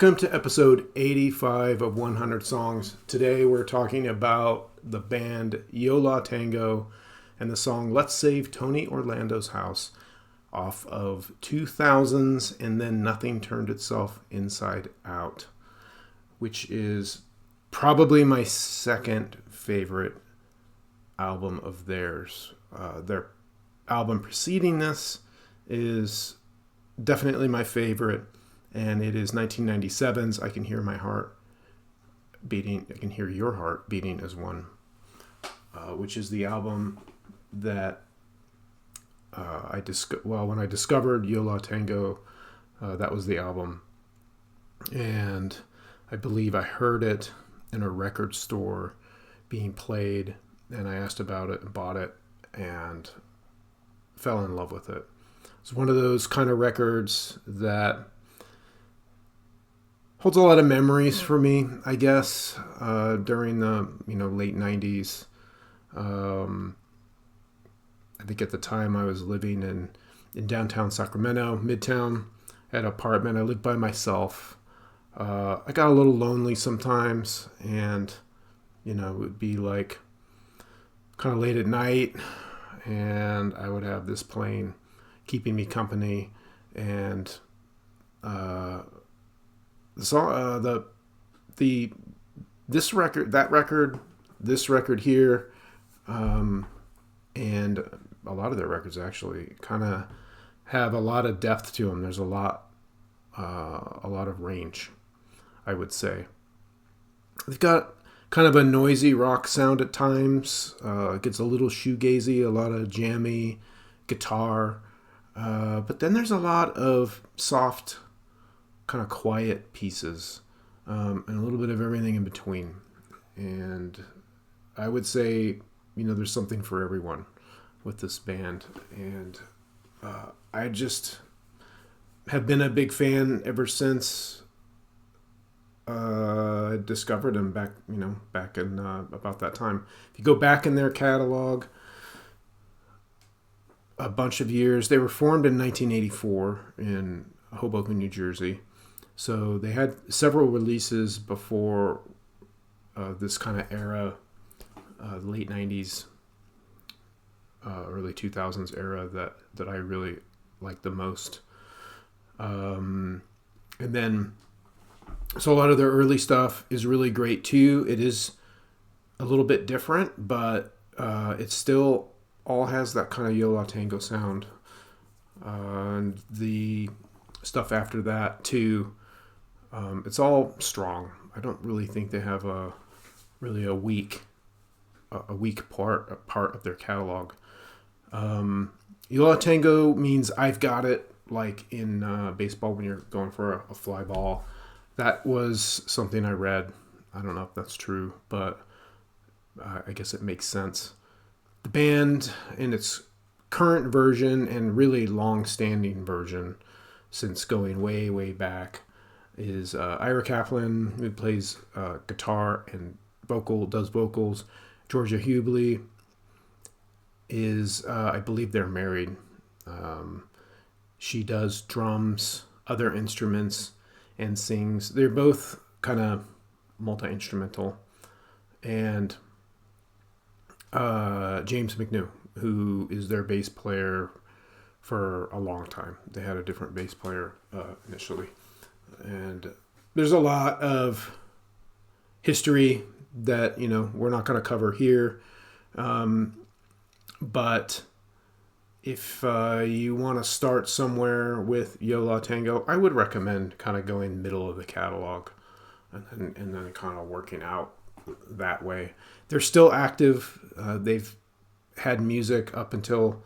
Welcome to episode 85 of 100 Songs. Today we're talking about the band Yo La Tengo and the song Let's Save Tony Orlando's House off of 2000's and Then Nothing Turned Itself Inside Out, which is probably my second favorite album of theirs. Their album preceding this is definitely my favorite, and it is 1997's I Can Hear My Heart Beating. I Can Hear Your Heart Beating as one, which is the album that when I discovered Yo La Tengo, that was the album, and I believe I heard it in a record store being played, and I asked about it and bought it and fell in love with it. It's one of those kind of records that holds a lot of memories for me, I guess, during the late 90s. I think at the time I was living in downtown Sacramento, Midtown, at an apartment. I lived by myself. I got a little lonely sometimes, and it would be like kind of late at night, and I would have this playing, keeping me company, and this record, that record, this record here, and a lot of their records actually kind of have a lot of depth to them. There's a lot of range, I would say. They've got kind of a noisy rock sound at times. It gets a little shoegazy, a lot of jammy guitar, but then there's a lot of soft, kind of quiet pieces, and a little bit of everything in between. And I would say, there's something for everyone with this band. And I just have been a big fan ever since I discovered them back in about that time. If you go back in their catalog a bunch of years, they were formed in 1984 in Hoboken, New Jersey. So they had several releases before this kind of era, late 90s, early 2000s era that I really like the most. And then, so a lot of their early stuff is really great too. It is a little bit different, but it still all has that kind of Yo La Tengo sound. And the stuff after that too, it's all strong. I don't really think they have a weak part of their catalog. Yo La Tengo means I've got it, like in baseball when you're going for a fly ball. That was something I read. I don't know if that's true, but I guess it makes sense. The band in its current version and really long-standing version, since going way, way back, is Ira Kaplan, who plays guitar and does vocals. Georgia Hubley is, I believe they're married. She does drums, other instruments, and sings. They're both kind of multi-instrumental. And James McNew, who is their bass player for a long time. They had a different bass player initially. And there's a lot of history that, we're not going to cover here. But if you want to start somewhere with Yo La Tengo, I would recommend kind of going middle of the catalog and then kind of working out that way. They're still active. They've had music up until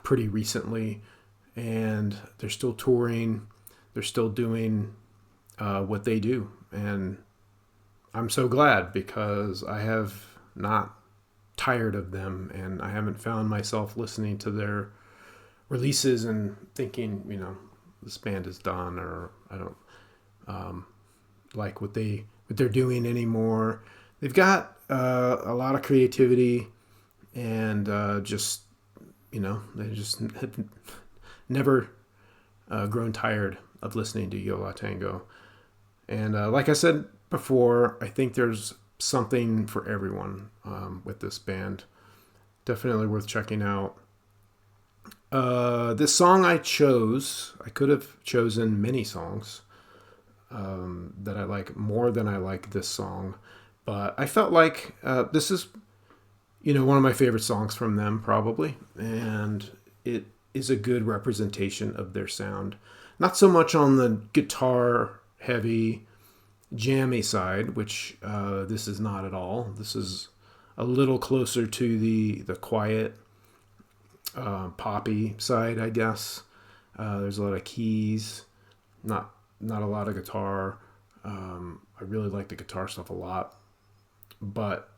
pretty recently, and they're still touring. They're still doing what they do, and I'm so glad, because I have not tired of them, and I haven't found myself listening to their releases and thinking, this band is done, or I don't like what they're doing anymore. They've got a lot of creativity, and they just have never grown tired of listening to Yo La Tengo. And like I said before, I think there's something for everyone with this band. Definitely worth checking out. This song I chose, I could have chosen many songs that I like more than I like this song. But I felt like this is, one of my favorite songs from them, probably. And it is a good representation of their sound. Not so much on the guitar heavy, jammy side, which this is not at all. This is a little closer to the quiet, poppy side, I guess. There's a lot of keys, not a lot of guitar. I really like the guitar stuff a lot. But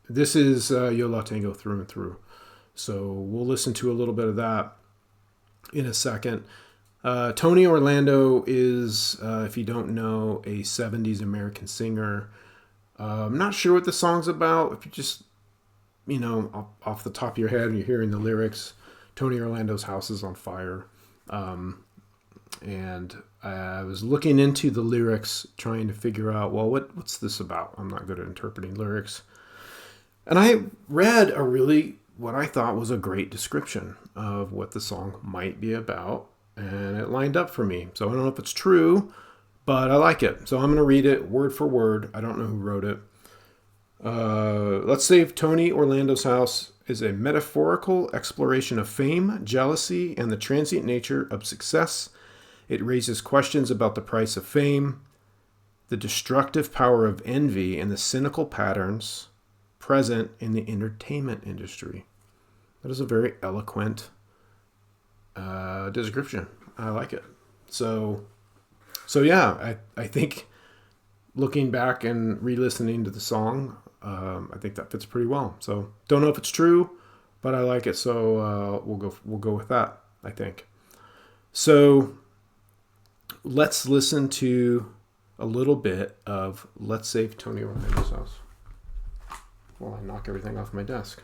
this is Yo La Tengo through and through. So we'll listen to a little bit of that in a second. Tony Orlando is, if you don't know, a 70s American singer. I'm not sure what the song's about. If you just, off the top of your head, and you're hearing the lyrics, Tony Orlando's house is on fire. And I was looking into the lyrics, trying to figure out, well, what's this about? I'm not good at interpreting lyrics. And I read what I thought was a great description of what the song might be about. And it lined up for me. So I don't know if it's true, but I like it. So I'm going to read it word for word. I don't know who wrote it. Let's Save Tony Orlando's House is a metaphorical exploration of fame, jealousy, and the transient nature of success. It raises questions about the price of fame, the destructive power of envy, and the cynical patterns present in the entertainment industry. That is a very eloquent description. I like it. So yeah, I think looking back and re-listening to the song, I think that fits pretty well. So don't know if it's true, but I like it. So we'll go with that, I think. So let's listen to a little bit of Let's Save Tony Orlando's House while I knock everything off my desk.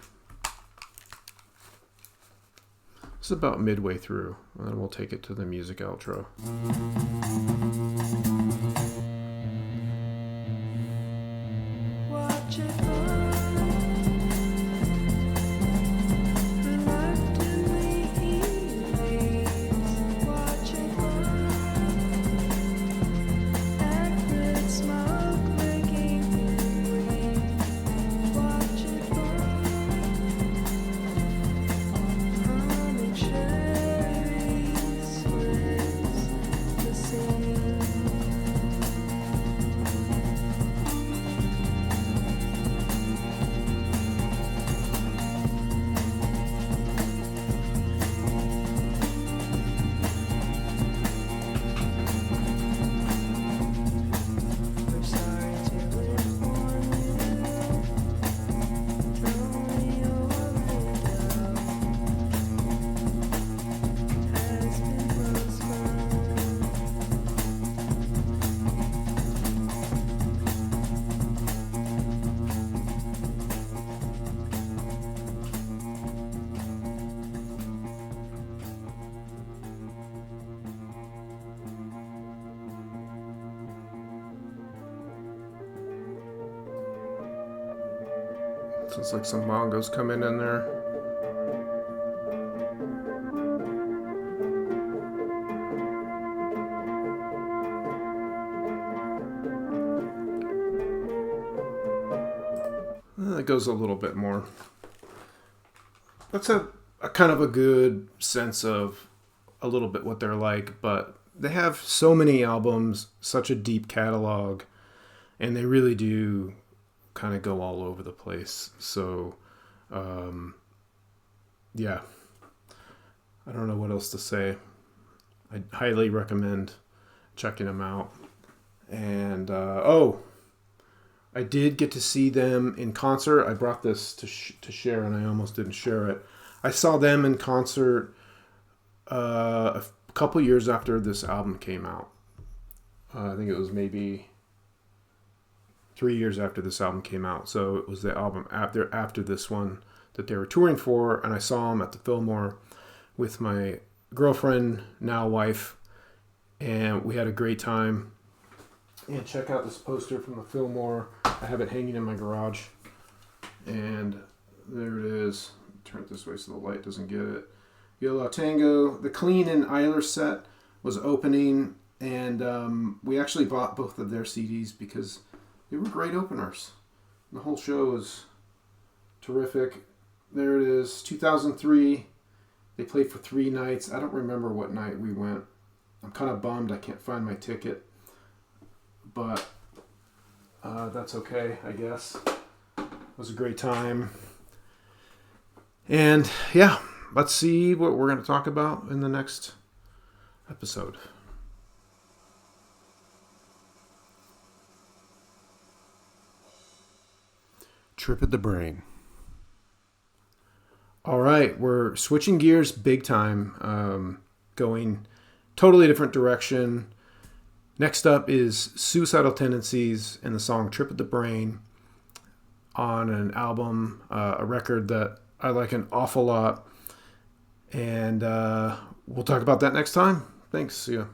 It's about midway through, and then we'll take it to the music outro. Watch it Sounds like some bongos coming in there. It goes a little bit more. That's a kind of a good sense of a little bit what they're like, but they have so many albums, such a deep catalog, and they really do kind of go all over the place. So yeah, I don't know what else to say. I highly recommend checking them out. And I did get to see them in concert. I brought this to share, and I almost didn't share it. I saw them in concert a couple years after this album came out. I think it was maybe 3 years after this album came out. So it was the album after this one that they were touring for, and I saw them at the Fillmore with my girlfriend, now wife, and we had a great time. And check out this poster from the Fillmore. I have it hanging in my garage. And there it is. Turn it this way so the light doesn't get it. Yo La Tengo. The Clean and Eiler set was opening. And we actually bought both of their CDs because they were great openers. The whole show was terrific. There it is. 2003. They played for 3 nights. I don't remember what night we went. I'm kind of bummed I can't find my ticket. But that's okay, I guess. It was a great time. And yeah, let's see what we're going to talk about in the next episode. Trip at the Brain. All right, we're switching gears big time, going totally different direction. Next up is Suicidal Tendencies and the song Trip at the Brain on an album, a record that I like an awful lot. And we'll talk about that next time. Thanks. See ya.